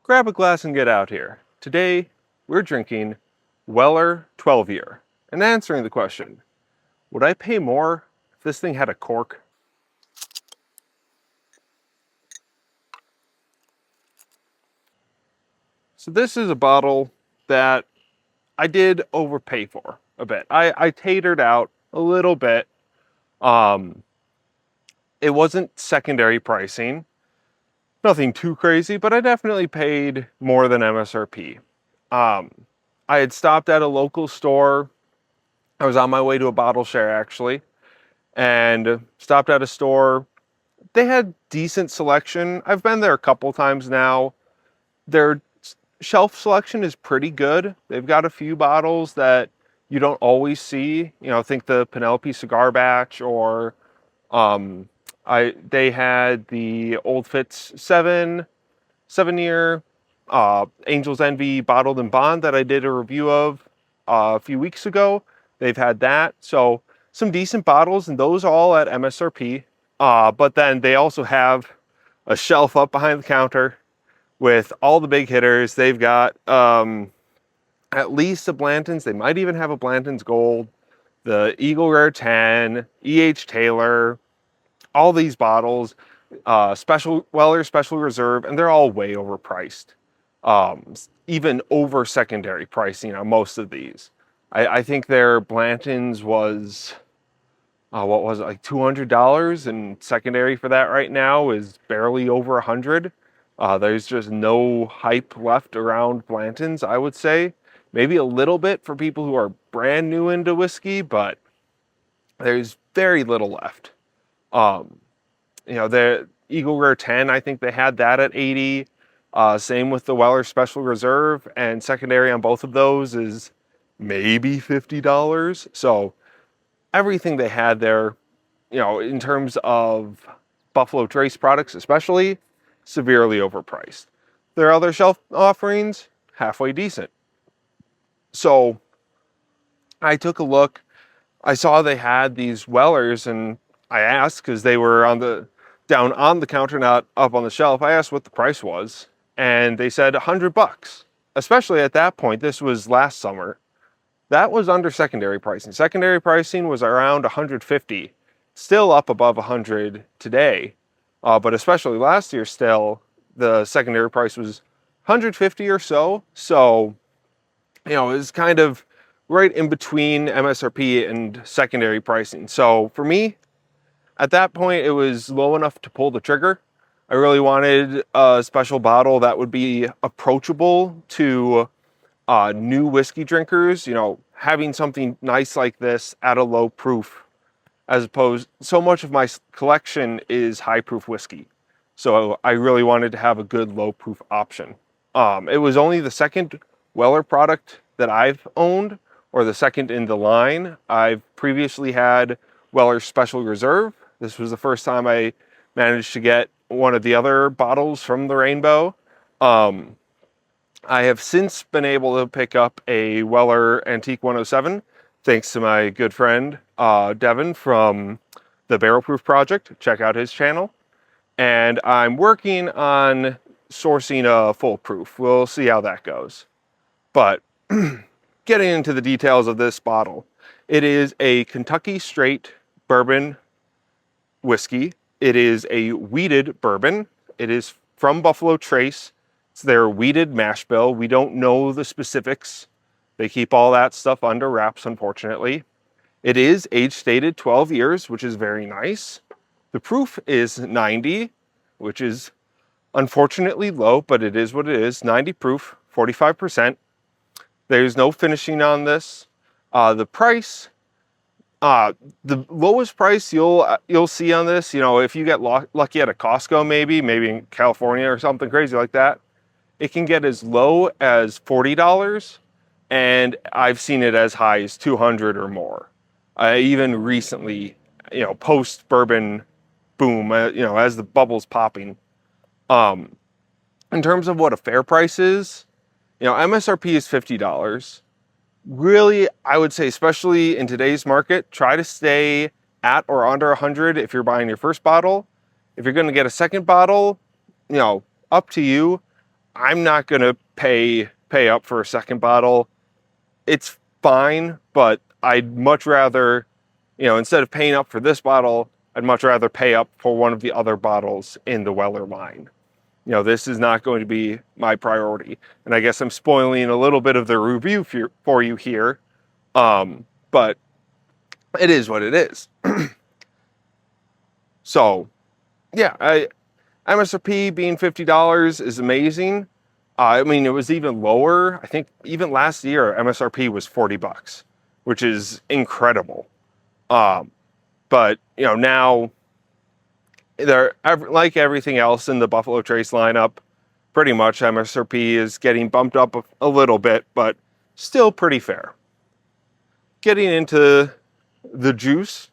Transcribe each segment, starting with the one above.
Grab a glass and get out here. Today, we're drinking Weller 12 year and answering the question, would I pay more if this thing had a cork? So this is a bottle that I did overpay for a bit. I tatered out a little bit. Um, it wasn't secondary pricing, nothing too crazy, but I definitely paid more than MSRP. Um, I had stopped at a local store. I was on my way to a bottle share actually, and stopped at a store. They had decent selection. I've been there a couple times now. Their shelf selection is pretty good. They've got a few bottles that you don't always see. You know, think the Penelope cigar batch, or they had the Old Fitz 7 year Angel's Envy bottled in bond that I did a review of a few weeks ago. They've had that. So some decent bottles, and those all at MSRP. But then they also have a shelf up behind the counter with all the big hitters. They've got at least a Blanton's. They might even have a Blanton's Gold, the Eagle Rare 10, E.H. Taylor, all these bottles, special Weller Special Reserve, and they're all way overpriced. Even over secondary pricing on most of these. I think their Blanton's was, what was it, like $200, and secondary for that right now is barely over $100. There's just no hype left around Blanton's, I would say. Maybe a little bit for people who are brand new into whiskey, but there's very little left. The Eagle Rare 10, I think they had that at 80. Same with the Weller Special Reserve, and secondary on both of those is maybe $50. So everything they had there, in terms of Buffalo Trace products especially, severely overpriced. Their other shelf offerings, halfway decent. So I took a look. I saw they had these Wellers, and I asked, because they were down on the counter, not up on the shelf. I asked what the price was, and they said $100. Especially at that point, this was last summer. That was under secondary pricing. Secondary pricing was around $150, still up above $100 today. But especially last year, still the secondary price was $150 or so. So, it was kind of right in between MSRP and secondary pricing. So for me, at that point, it was low enough to pull the trigger. I really wanted a special bottle that would be approachable to new whiskey drinkers. Having something nice like this at a low proof, as opposed, so much of my collection is high proof whiskey. So I really wanted to have a good low proof option. It was only the second Weller product that I've owned, or the second in the line. I've previously had Weller Special Reserve. This was the first time I managed to get one of the other bottles from the Rainbow. I have since been able to pick up a Weller Antique 107, thanks to my good friend Devin from the Barrel Proof Project. Check out his channel. And I'm working on sourcing a full proof. We'll see how that goes. But getting into the details of this bottle, it is a Kentucky straight bourbon whiskey. It is a wheated bourbon. It is from Buffalo Trace. It's their wheated mash bill. We don't know the specifics. They keep all that stuff under wraps, unfortunately. It is age stated 12 years, which is very nice. The proof is 90, which is unfortunately low, but it is what it is. 90 proof, 45%. There's no finishing on this. The price, the lowest price you'll see on this, if you get lucky at a Costco, maybe in California or something crazy like that, it can get as low as $40, and I've seen it as high as $200 or more. Even recently, post bourbon boom, as the bubble's popping. In terms of what a fair price is, MSRP is $50. Really, I would say, especially in today's market, try to stay at or under $100 if you're buying your first bottle. If you're going to get a second bottle, up to you. I'm not gonna pay up for a second bottle. It's fine, but I'd much rather, instead of paying up for this bottle, I'd much rather pay up for one of the other bottles in the Weller line. This is not going to be my priority. And I guess I'm spoiling a little bit of the review for you here. But it is what it is. So, yeah, MSRP being $50 is amazing. I mean, it was even lower. I think even last year, MSRP was $40, which is incredible. But, now, like everything else in the Buffalo Trace lineup, pretty much MSRP is getting bumped up a little bit, but still pretty fair. Getting into the juice,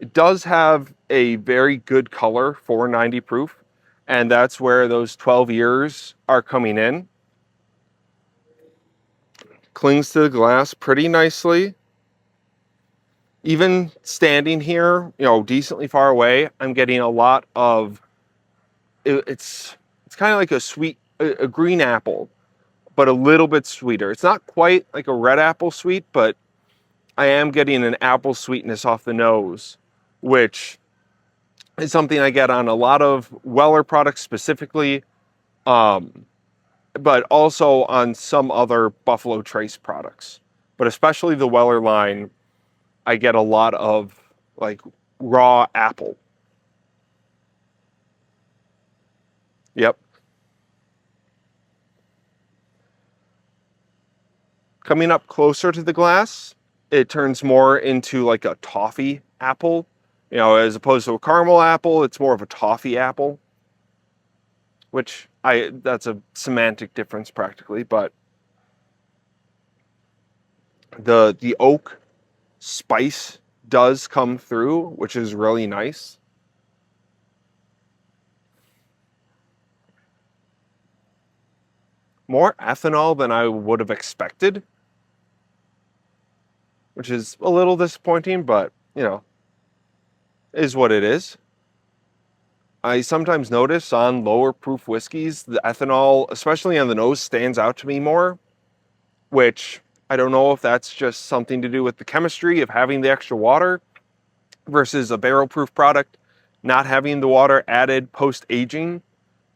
it does have a very good color for 90 proof, and that's where those 12 years are coming in. Clings to the glass pretty nicely. Even standing here, decently far away, I'm getting a lot of, it's kind of like a green apple, but a little bit sweeter. It's not quite like a red apple sweet, but I am getting an apple sweetness off the nose, which is something I get on a lot of Weller products specifically, but also on some other Buffalo Trace products. But especially the Weller line, I get a lot of like raw apple. Yep. Coming up closer to the glass, it turns more into like a toffee apple. As opposed to a caramel apple, it's more of a toffee apple. Which that's a semantic difference practically, but the oak spice does come through, which is really nice. More ethanol than I would have expected, which is a little disappointing, but, is what it is. I sometimes notice on lower proof whiskeys, the ethanol, especially on the nose, stands out to me more, which I don't know if that's just something to do with the chemistry of having the extra water versus a barrel proof product not having the water added post aging.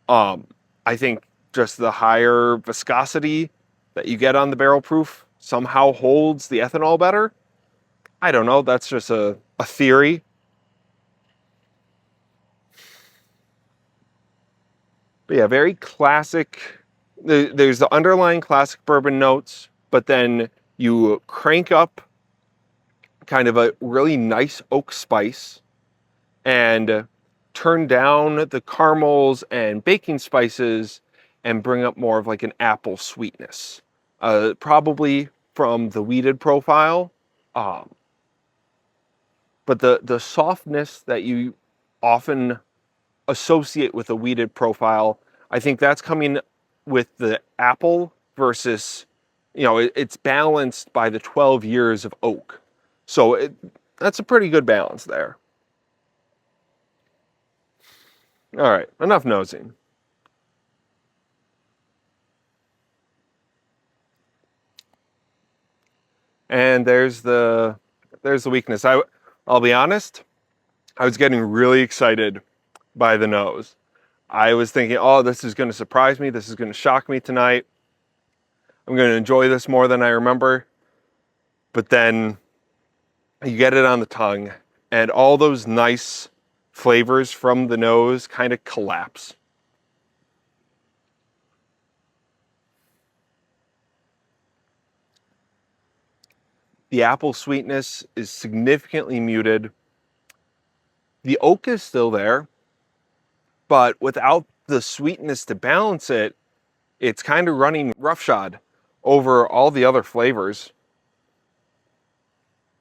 I think just the higher viscosity that you get on the barrel proof somehow holds the ethanol better. I don't know. That's just a theory. But yeah, very classic. There's the underlying classic bourbon notes, but then you crank up kind of a really nice oak spice and turn down the caramels and baking spices and bring up more of like an apple sweetness. Probably from the wheated profile. But the softness that you often associate with a wheated profile, I think that's coming with the apple versus, it's balanced by the 12 years of oak. So that's a pretty good balance there. All right, enough nosing. And there's the weakness. I'll be honest, I was getting really excited by the nose. I was thinking, oh, this is going to surprise me. This is going to shock me tonight. I'm going to enjoy this more than I remember. But then you get it on the tongue, and all those nice flavors from the nose kind of collapse. The apple sweetness is significantly muted. The oak is still there, but without the sweetness to balance it, it's kind of running roughshod over all the other flavors.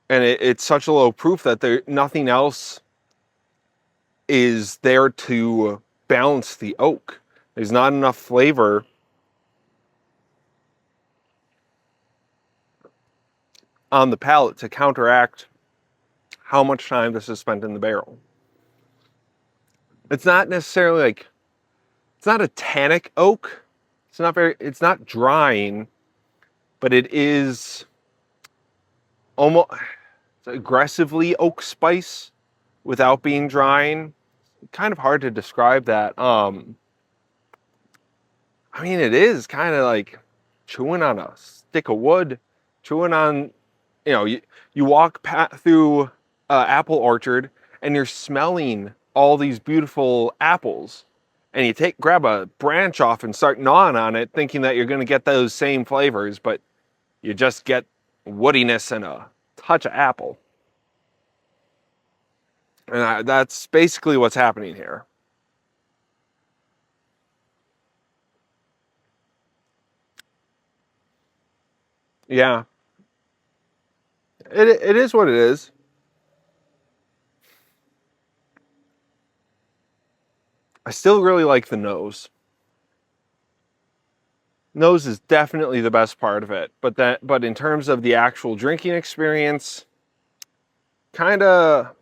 And it's such a low proof that nothing else is there to balance the oak. There's not enough flavor on the palate to counteract how much time this is spent in the barrel. It's not necessarily like it's not a tannic oak. It's not drying, but it is almost aggressively oak spice without being drying. Kind of hard to describe that. I mean, it is kind of like chewing on a stick of wood, chewing on, you walk through apple orchard and you're smelling all these beautiful apples, and you grab a branch off and start gnawing on it, thinking that you're going to get those same flavors, but you just get woodiness and a touch of apple. And that's basically what's happening here. Yeah, it is what it is. I still really like the nose. Nose is definitely the best part of it, but in terms of the actual drinking experience, kind of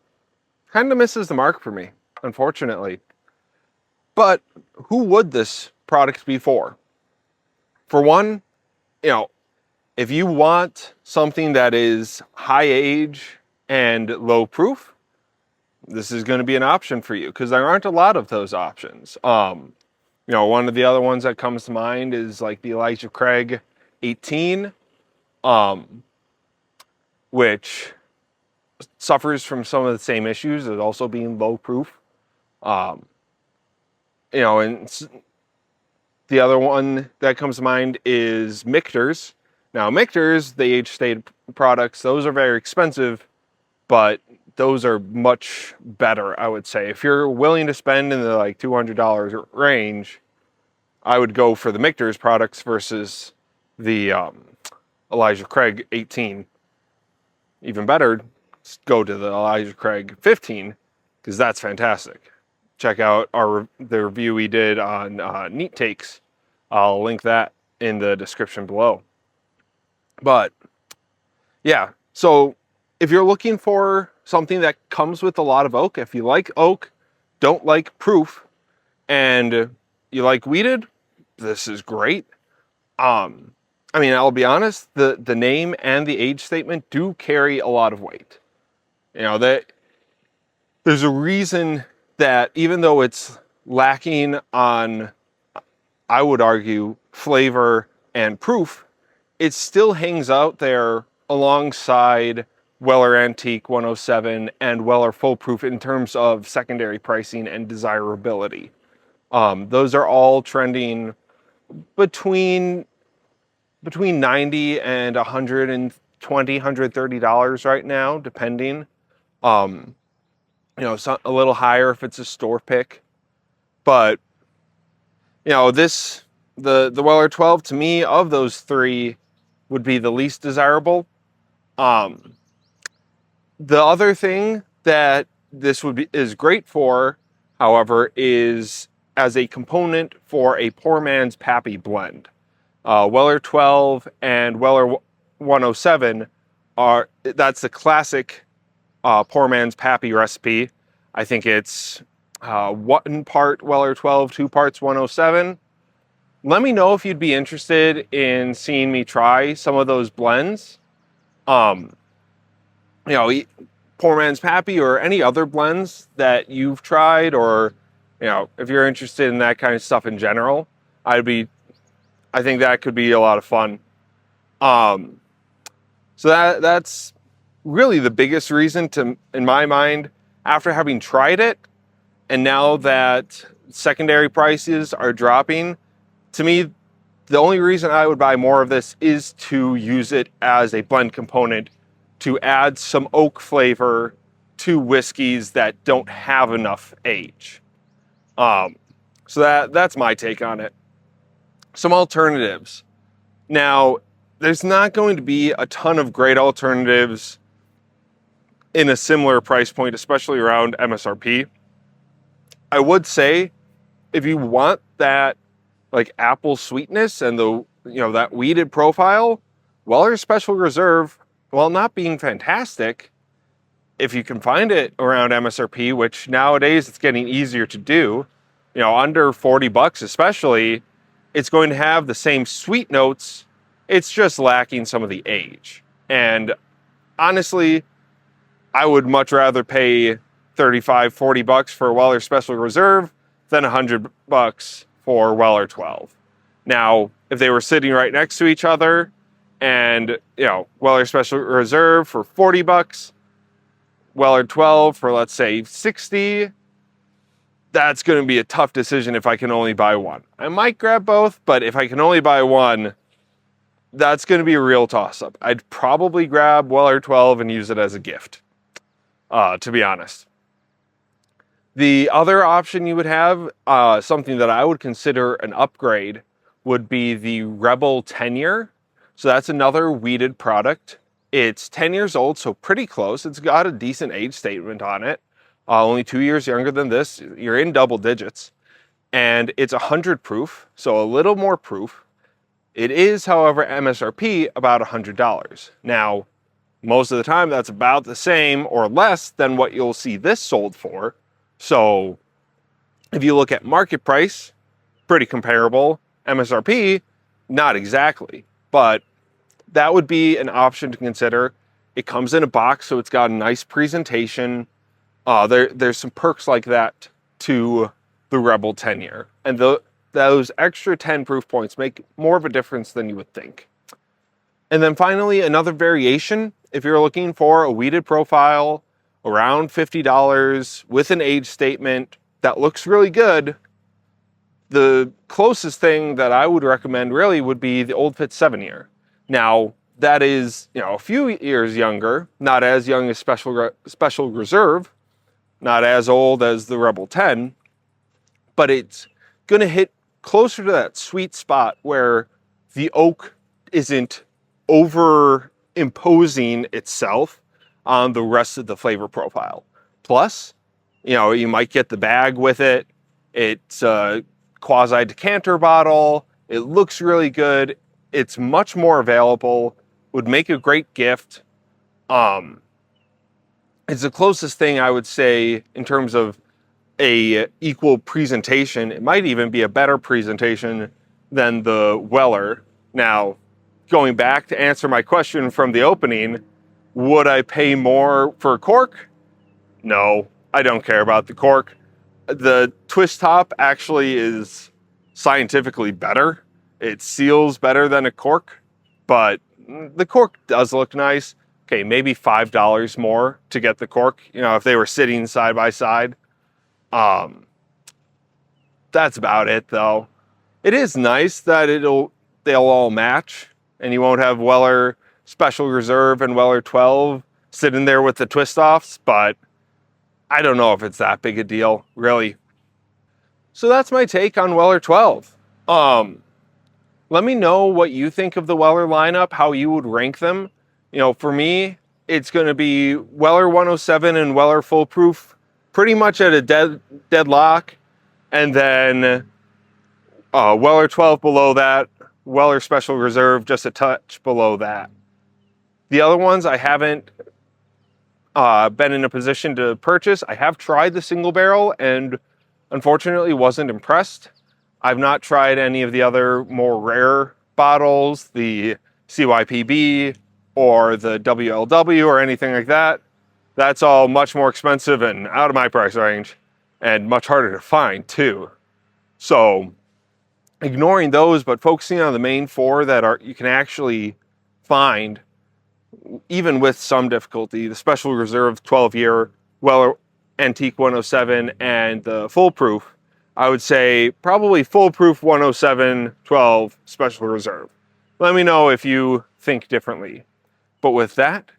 misses the mark for me, unfortunately. But who would this product be for? For one, if you want something that is high age and low proof, this is going to be an option for you, because there aren't a lot of those options. One of the other ones that comes to mind is like the Elijah Craig 18, which suffers from some of the same issues as also being low proof. And the other one that comes to mind is Michter's. Now, Michter's, the age-stated products, those are very expensive, but those are much better, I would say. If you're willing to spend in the like $200 range, I would go for the Michter's products versus the Elijah Craig 18. Even better, go to the Elijah Craig 15, because that's fantastic. Check out the review we did on Neat Takes. I'll link that in the description below. But yeah, so if you're looking for something that comes with a lot of oak, if you like oak, don't like proof, and you like weeded, this is great. I mean, I'll be honest, the name and the age statement do carry a lot of weight. That there's a reason that even though it's lacking on, I would argue, flavor and proof, it still hangs out there alongside Weller Antique 107 and Weller Full Proof in terms of secondary pricing and desirability. Those are all trending between $90 and $120, $130 right now, depending. A little higher if it's a store pick. But, the Weller 12, to me, of those three, would be the least desirable. The other thing that this is great for, however, is as a component for a poor man's Pappy blend. Weller 12 and Weller 107 that's the classic poor man's Pappy recipe. I think it's 1 part Weller 12, 2 parts 107. Let me know if you'd be interested in seeing me try some of those blends. Poor man's Pappy or any other blends that you've tried, or if you're interested in that kind of stuff in general, I think that could be a lot of fun. So that's really the biggest reason in my mind, after having tried it, and now that secondary prices are dropping, to me, the only reason I would buy more of this is to use it as a blend component to add some oak flavor to whiskeys that don't have enough age. So that's my take on it. Some alternatives. Now, there's not going to be a ton of great alternatives in a similar price point, especially around MSRP. I would say, if you want that like apple sweetness and that weeded profile, Weller's Special Reserve, while not being fantastic, if you can find it around MSRP, which nowadays it's getting easier to do, under 40 bucks especially, it's going to have the same sweet notes. It's just lacking some of the age. And honestly, I would much rather pay 35, 40 bucks for a Weller Special Reserve than 100 bucks for Weller 12. Now, if they were sitting right next to each other and, Weller Special Reserve for 40 bucks, Weller 12 for, let's say, 60, that's going to be a tough decision if I can only buy one. I might grab both, but if I can only buy one, that's going to be a real toss-up. I'd probably grab Weller 12 and use it as a gift, to be honest. The other option you would have, something that I would consider an upgrade, would be the Rebel 10-year. So that's another wheated product. It's 10 years old, so pretty close. It's got a decent age statement on it. Only 2 years younger than this. You're in double digits. And it's 100 proof, so a little more proof. It is, however, MSRP about $100. Now, most of the time that's about the same or less than what you'll see this sold for. So if you look at market price, pretty comparable. MSRP, not exactly, but that would be an option to consider. It comes in a box, so it's got a nice presentation. There's some perks like that to the Rebel 10-year. And those extra 10 proof points make more of a difference than you would think. And then finally, another variation, if you're looking for a wheated profile around $50 with an age statement that looks really good, the closest thing that I would recommend really would be the Old Fit 7-year. Now, that is, a few years younger, not as young as Special Reserve, not as old as the Rebel 10, but it's going to hit closer to that sweet spot where the oak isn't over-imposing itself on the rest of the flavor profile. Plus, you might get the bag with it. It's a quasi-decanter bottle. It looks really good. It's much more available. Would make a great gift. It's the closest thing I would say in terms of a equal presentation. It might even be a better presentation than the Weller. Now, going back to answer my question from the opening, would I pay more for Cork? No, I don't care about the Cork. The twist top actually is scientifically better. It seals better than a cork, but the cork does look nice. Okay, maybe $5 more to get the cork, if they were sitting side by side. That's about it though. It is nice that they'll all match and you won't have Weller Special Reserve and Weller 12 sitting there with the twist offs, but I don't know if it's that big a deal, really. So that's my take on Weller 12. Let me know what you think of the Weller lineup, how you would rank them. For me, it's going to be Weller 107 and Weller Full Proof pretty much at a deadlock. And then Weller 12 below that, Weller Special Reserve just a touch below that. The other ones I haven't been in a position to purchase. I have tried the single barrel and unfortunately wasn't impressed. I've not tried any of the other more rare bottles, the CYPB or the WLW or anything like that. That's all much more expensive and out of my price range and much harder to find too. So ignoring those, but focusing on the main four that you can actually find, even with some difficulty, the Special Reserve 12-year, Weller Antique 107, and the Full Proof, I would say probably Full Proof 107, 12, Special Reserve. Let me know if you think differently. But with that,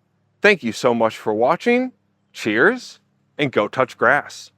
thank you so much for watching. Cheers, and go touch grass.